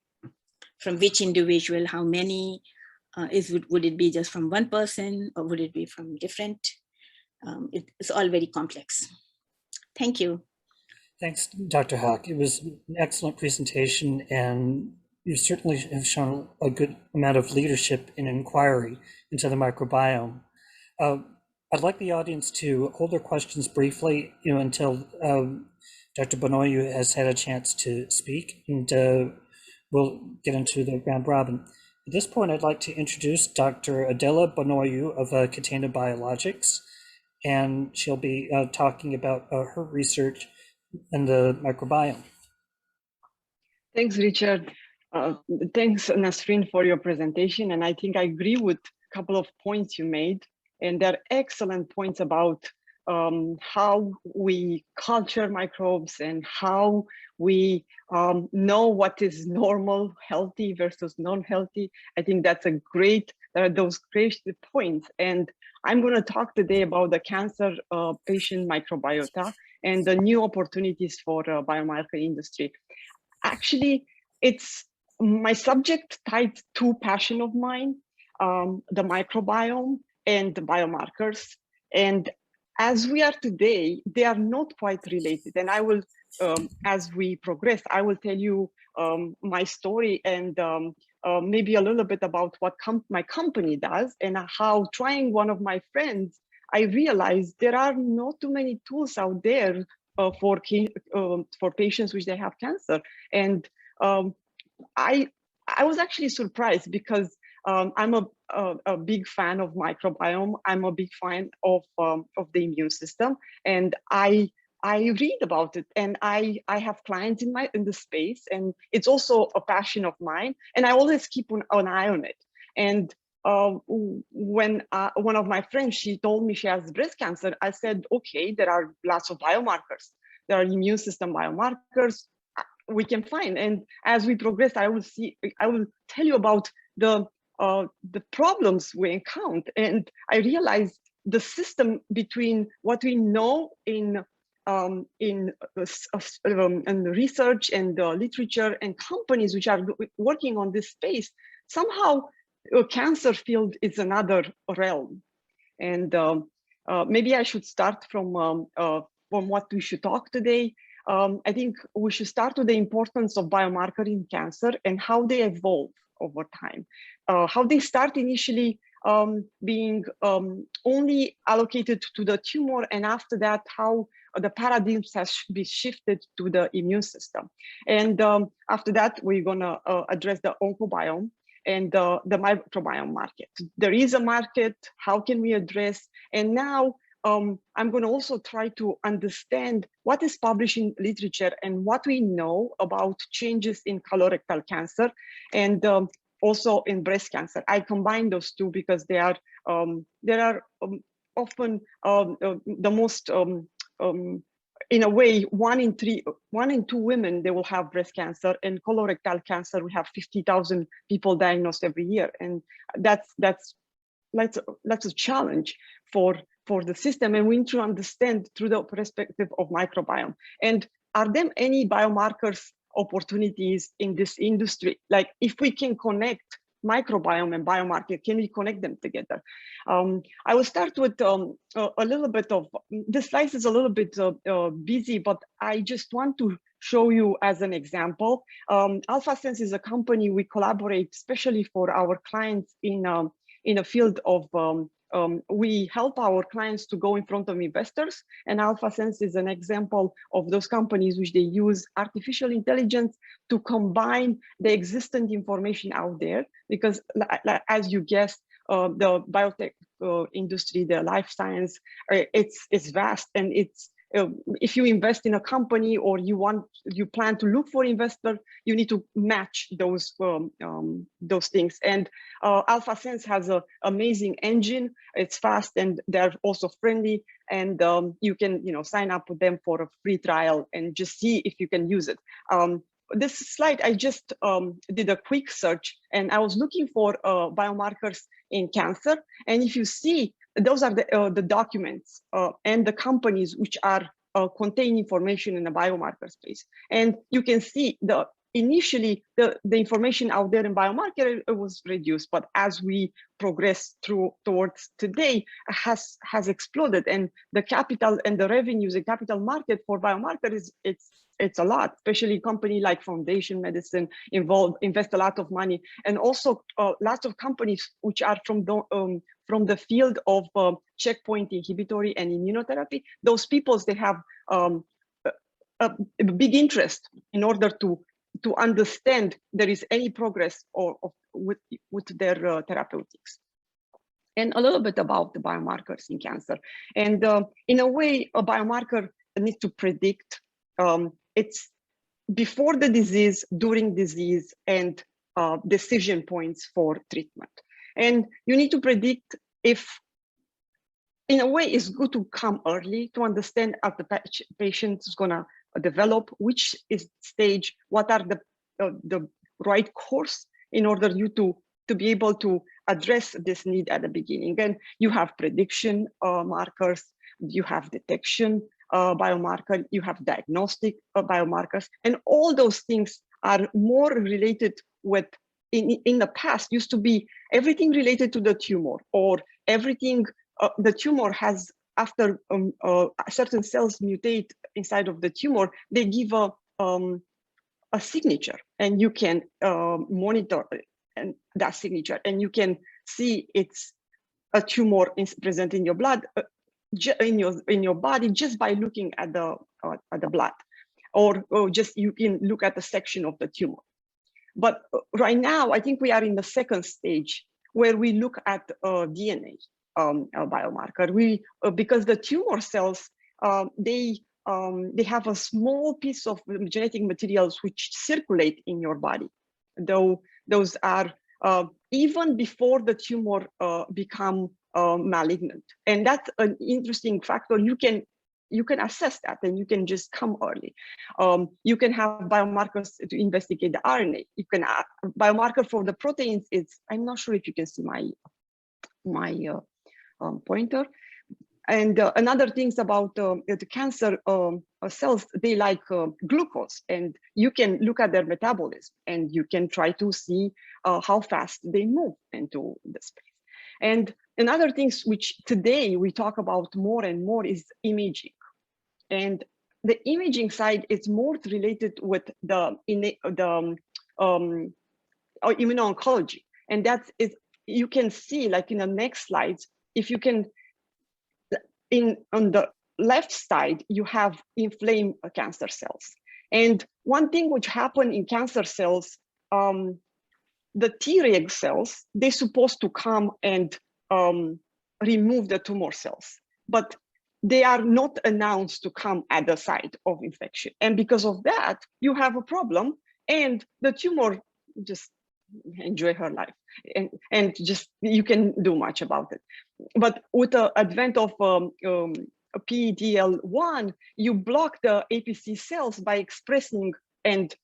From which individual, how many? Would it be just from one person, or would it be from different? It's all very complex. Thank you. Thanks, Dr. Haque. It was an excellent presentation, and you certainly have shown a good amount of leadership in inquiry into the microbiome. I'd like the audience to hold their questions briefly, until Dr. Bonoiu has had a chance to speak, and we'll get into the round robin. At this point, I'd like to introduce Dr. Adela Bonoiu of Catena Biologics, and she'll be talking about her research in the microbiome. Thanks, Richard. Thanks, Nasreen, for your presentation. And I think I agree with a couple of points you made. And they're excellent points about how we culture microbes and how we know what is normal, healthy versus non-healthy. I think there are those great points. And I'm going to talk today about the cancer patient microbiota and the new opportunities for the biomarker industry. Actually, it's my subject tied to passion of mine, the microbiome and the biomarkers. And as we are today, they are not quite related. And I will, as we progress, I will tell you my story and maybe a little bit about what my company does and how trying one of my friends I realized there are not too many tools out there for patients which they have cancer. And I was actually surprised because I'm a big fan of microbiome. I'm a big fan of the immune system, and I read about it, and I have clients in the space, and it's also a passion of mine, and I always keep an eye on it. And when one of my friends, she told me she has breast cancer, I said, okay, there are lots of biomarkers. There are immune system biomarkers we can find. And as we progress, I will tell you about the problems we encounter. And I realized the system between what we know in research and literature and companies which are working on this space, somehow cancer field is another realm. And maybe I should start from what we should talk today. I think we should start with the importance of biomarker in cancer and how they evolve over time. How they start initially being only allocated to the tumor, and after that, how the paradigms has been shifted to the immune system. And after that, we're gonna address the oncobiome and the microbiome market. There is a market, how can we address? And now I'm going to also try to understand what is published in literature and what we know about changes in colorectal cancer and also in breast cancer. I combine those two because they are often the most in a way, 1 in 2 women, they will have breast cancer, and colorectal cancer, we have 50,000 people diagnosed every year. And that's a challenge for the system. And we need to understand through the perspective of microbiome. And are there any biomarkers opportunities in this industry? Like if we can connect microbiome and biomarker, can we connect them together? I will start with a little bit of, this slide is a little bit busy, but I just want to show you as an example. Alphasense is a company we collaborate, especially for our clients in a field of, we help our clients to go in front of investors, and Alphasense is an example of those companies which they use artificial intelligence to combine the existing information out there, because as you guessed, the biotech industry, the life science, it's vast, and it's if you invest in a company or you plan to look for investor, you need to match those things. And Alphasense has an amazing engine. It's fast and they're also friendly. And you can sign up with them for a free trial and just see if you can use it. This slide, I just did a quick search and I was looking for biomarkers in cancer. And if you see, those are the documents and the companies which are contain information in the biomarker space. And you can see initially the information out there in biomarker was reduced, but as we progress towards today has exploded, and the capital and the revenues, the capital market for biomarker it's a lot, especially company like Foundation Medicine invest a lot of money, and also lots of companies which are from the field of checkpoint inhibitory and immunotherapy. Those people, they have a big interest in order to understand there is any progress with their therapeutics. And a little bit about the biomarkers in cancer. And in a way, a biomarker needs to predict it's before the disease, during disease, and decision points for treatment. And you need to predict if, in a way, it's good to come early to understand how the patient is going to develop, which is stage, what are the right course in order you to be able to address this need at the beginning. And you have prediction markers, you have detection biomarker, you have diagnostic biomarkers, and all those things are more related with, in the past used to be everything related to the tumor, or everything the tumor has, after certain cells mutate inside of the tumor, they give a signature, and you can monitor and that signature, and you can see it's a tumor is present in your blood. in your body just by looking at the blood, or just you can look at a section of the tumor. But right now, I think we are in the second stage where we look at DNA biomarker. Because the tumor cells, they have a small piece of genetic materials which circulate in your body, though those are even before the tumor become malignant. And that's an interesting factor. You can assess that, and you can just come early. You can have biomarkers to investigate the RNA. You can biomarker for the proteins. I'm not sure if you can see my pointer. And another things about the cancer cells, they like glucose, and you can look at their metabolism, and you can try to see how fast they move into the space. And another things which today we talk about more and more is imaging. And the imaging side is more related with the immuno-oncology. And that is, you can see, like in the next slides, if you can, on the left side, you have inflamed cancer cells. And one thing which happen in cancer cells, the Treg cells, they're supposed to come and remove the tumor cells, but they are not announced to come at the site of infection. And because of that, you have a problem, and the tumor just enjoy her life, and just you can do much about it. But with the advent of PD-L1, you block the APC cells by expressing and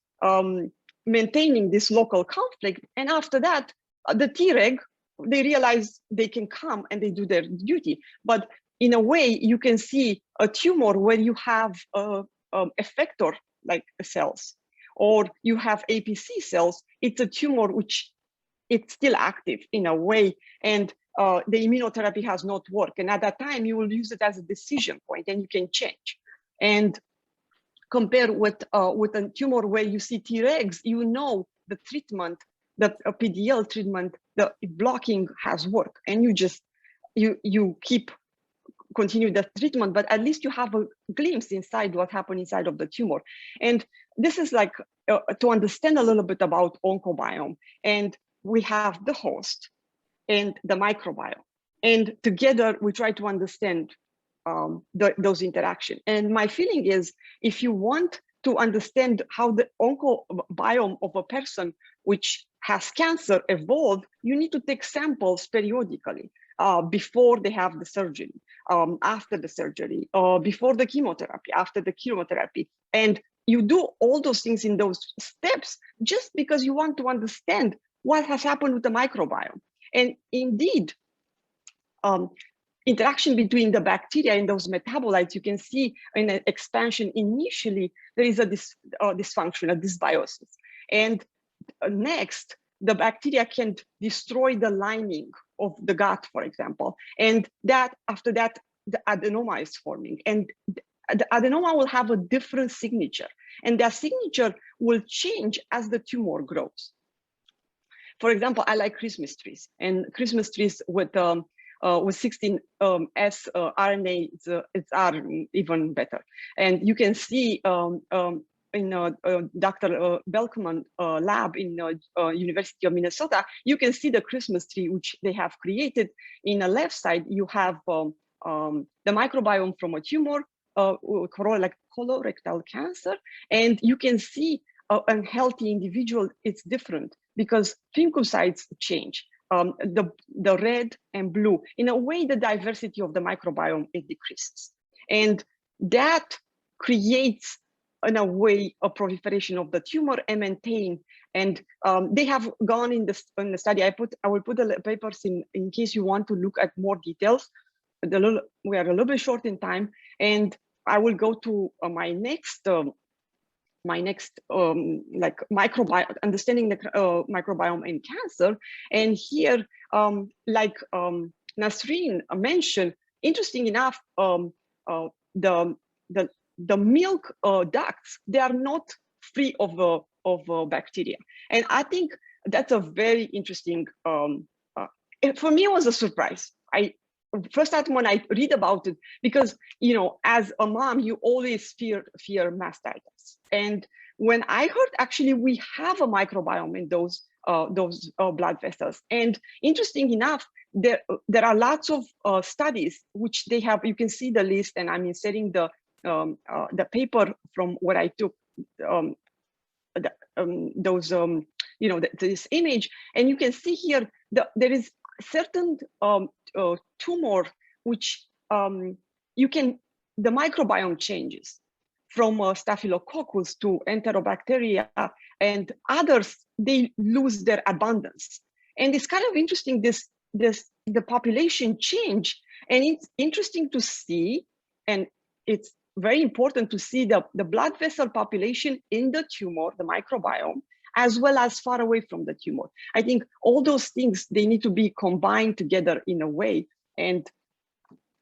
maintaining this local conflict. And after that, the Treg, they realize they can come and they do their duty. But in a way, you can see a tumor where you have effector like cells, or you have APC cells. It's a tumor which it's still active in a way, and the immunotherapy has not worked. And at that time, you will use it as a decision point, and you can change. And compare with a tumor where you see Tregs, you know the treatment, the PDL treatment, the blocking has worked, and you continue the treatment, but at least you have a glimpse inside what happened inside of the tumor. And this is like to understand a little bit about oncobiome. And we have the host and the microbiome. And together we try to understand those interactions. And my feeling is, if you want to understand how the oncobiome of a person which has cancer evolved, you need to take samples periodically. Before they have the surgery, after the surgery, before the chemotherapy, after the chemotherapy. And you do all those things in those steps just because you want to understand what has happened with the microbiome. And indeed, interaction between the bacteria and those metabolites, you can see in an expansion initially, there is a dysfunction, a dysbiosis. And next, the bacteria can destroy the lining of the gut, for example. And that after that, the adenoma is forming. And the adenoma will have a different signature. And that signature will change as the tumor grows. For example, I like Christmas trees. And Christmas trees with 16S RNA, it's even better. And you can see in Dr. Belkman lab in University of Minnesota, you can see the Christmas tree which they have created. In the left side, you have the microbiome from a tumor, colorectal cancer, and you can see a healthy individual, it's different because lymphocytes change. The red and blue, in a way, the diversity of the microbiome, it decreases. And that creates, in a way, a proliferation of the tumor and maintain. And they have gone in the study. I will put the papers in case you want to look at more details. We are a little bit short in time, and I will go to my next like microbiome, understanding the microbiome in cancer. And here, like Nasreen mentioned, interesting enough, the milk ducts, they are not free of bacteria. And I think that's a very interesting, for me, it was a surprise. first time when I read about it, because, you know, as a mom, you always fear mastitis. And when I heard actually we have a microbiome in those blood vessels, and interesting enough, there are lots of studies which they have. You can see the list, and I'm inserting the paper from what I took. You know, this image, and you can see here there is certain tumor which the microbiome changes from Staphylococcus to Enterobacteria, and others, they lose their abundance. And it's kind of interesting, the population change, and it's interesting to see, and it's very important to see the blood vessel population in the tumor, the microbiome, as well as far away from the tumor. I think all those things, they need to be combined together in a way and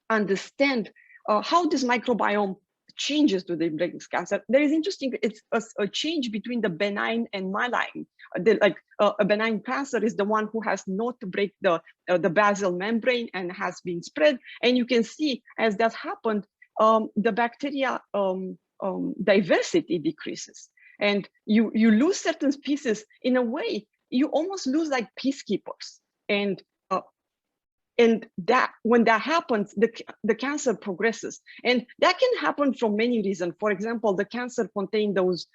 understand how this microbiome changes to the breast cancer. There is interesting, it's a change between the benign and malign. A benign cancer is the one who has not break the basal membrane and has been spread. And you can see as that happened, the bacteria diversity decreases, and you lose certain species. In a way, you almost lose like peacekeepers. And that when that happens, the cancer progresses, and that can happen from many reasons. For example, the cancer contain those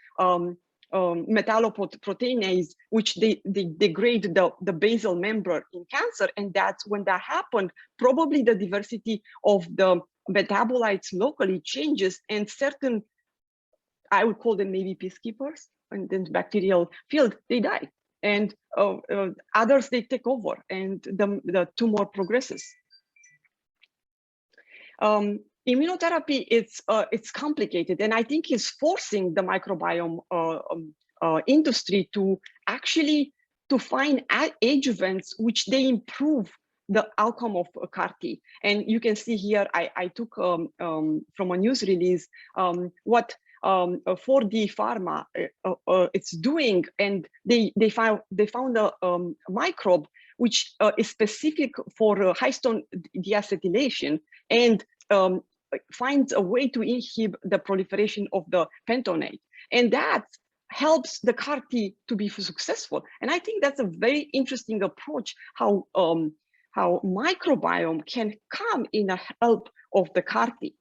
metalloproteinase, which they degrade the basal membrane in cancer, and that's when that happened. Probably the diversity of the metabolites locally changes, and certain, I would call them maybe peacekeepers, and then bacterial field, they die. And others, they take over, and the tumor progresses. Immunotherapy, it's complicated, and I think it's forcing the microbiome industry to actually find adjuvants which they improve the outcome of CAR-T. And you can see here, I took from a news release what 4D Pharma it's doing, and they found a microbe which is specific for histone deacetylation, and finds a way to inhibit the proliferation of the pentonate, and that helps the CAR-T to be successful. And I think that's a very interesting approach, how microbiome can come in a help of the CAR-T.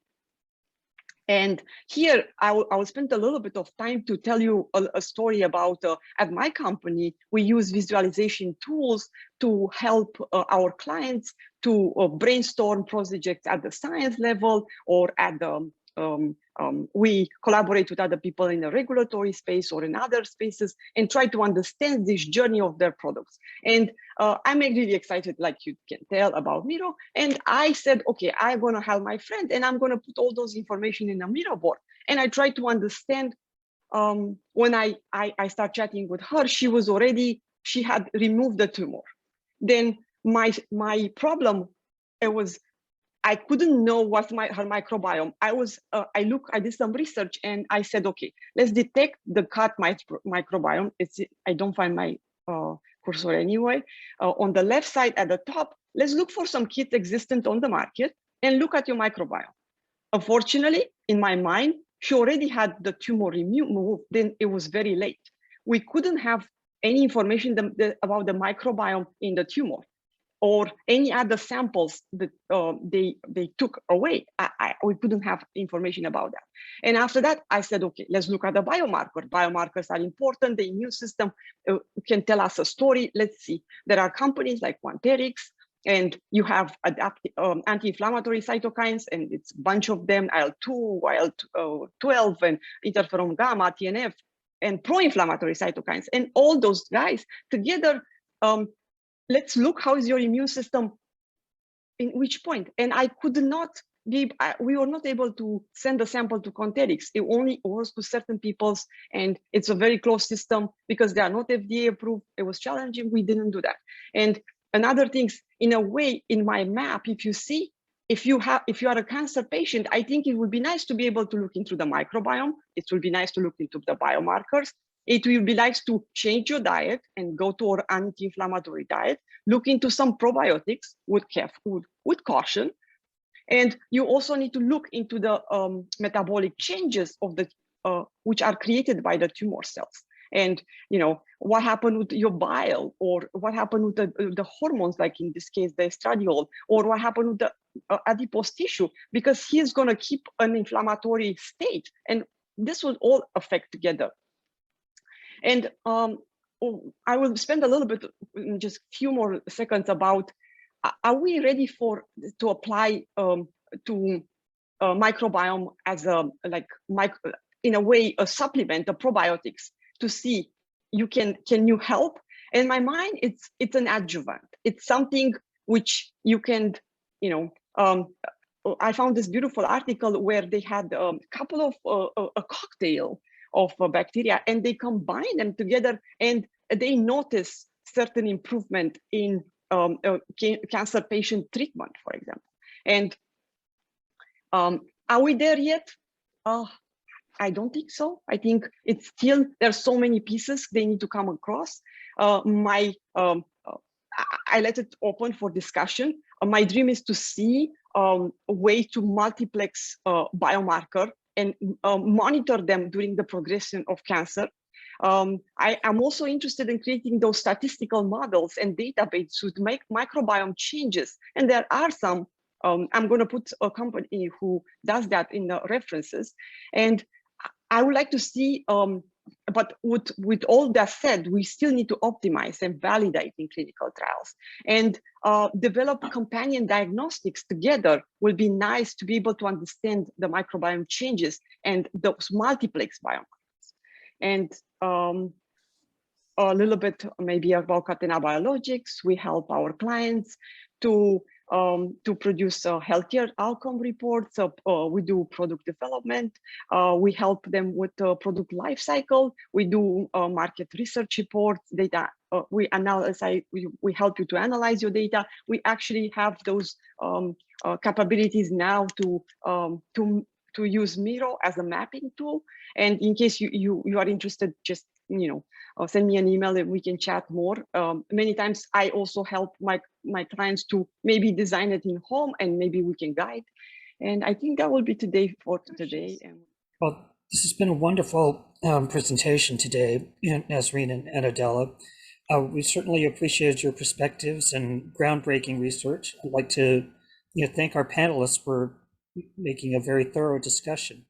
And here, I will spend a little bit of time to tell you a story about, at my company, we use visualization tools to help our clients to brainstorm projects at the science level, or at the, we collaborate with other people in the regulatory space or in other spaces, and try to understand this journey of their products. And I'm really excited, like you can tell, about Miro. And I said, okay, I'm gonna have my friend, and I'm gonna put all those information in a Miro board. And I tried to understand, when I start chatting with her, she had removed the tumor. Then my problem, I couldn't know what's her microbiome. I did some research, and I said, okay, let's detect the cat microbiome. I don't find my cursor anyway. On the left side at the top, let's look for some kits existent on the market and look at your microbiome. Unfortunately, in my mind, she already had the tumor removed. Then it was very late. We couldn't have any information about the microbiome in the tumor, or any other samples that they took away. We couldn't have information about that. And after that, I said, okay, let's look at the biomarker. Biomarkers are important. The immune system can tell us a story. Let's see. There are companies like Quanterix, and you have anti-inflammatory cytokines, and it's a bunch of them, IL-2, IL-12, and interferon gamma, TNF, and pro-inflammatory cytokines. And all those guys together, let's look how is your immune system in which point. And I could not be, we were not able to send a sample to Quanterix. It only was to certain people's, and it's a very closed system because they are not FDA approved. It was challenging. We didn't do that. And another things, in a way, in my map, if you see, if you are a cancer patient, I think it would be nice to be able to look into the microbiome. It would be nice to look into the biomarkers. it will be nice to change your diet and go to an anti-inflammatory diet. Look into some probiotics with caution. And you also need to look into the metabolic changes of the which are created by the tumor cells. And what happened with your bile, or what happened with the hormones, like in this case the estradiol, or what happened with the adipose tissue, because he's going to keep an inflammatory state, and this will all affect together. And I will spend a little bit, just a few more seconds, about are we ready to apply to microbiome as in a way a supplement, a probiotics, to see can you help? In my mind, it's an adjuvant. It's something which you can, I found this beautiful article where they had a couple of a cocktail of bacteria, and they combine them together, and they notice certain improvement in cancer patient treatment, for example. And are we there yet? I don't think so. I think it's still, there's so many pieces they need to come across. I let it open for discussion. My dream is to see a way to multiplex biomarker and monitor them during the progression of cancer. I am also interested in creating those statistical models and databases to make microbiome changes. And there are some, I'm going to put a company who does that in the references. And I would like to see, but with all that said, we still need to optimize and validate in clinical trials, and develop companion diagnostics together. Will be nice to be able to understand the microbiome changes and those multiplex biomarkers. And a little bit maybe about Catena Biologics. We help our clients to produce healthier outcome reports. We do product development. We help them with the product life cycle. We do market research reports, data. We help you to analyze your data. We actually have those capabilities now to use Miro as a mapping tool. And in case you are interested, just send me an email and we can chat more. Many times I also help my clients to maybe design it in home, and maybe we can guide. And I think that will be today for today. Well, this has been a wonderful presentation today, Nasreen and Adela. We certainly appreciate your perspectives and groundbreaking research. I'd like to thank our panelists for making a very thorough discussion.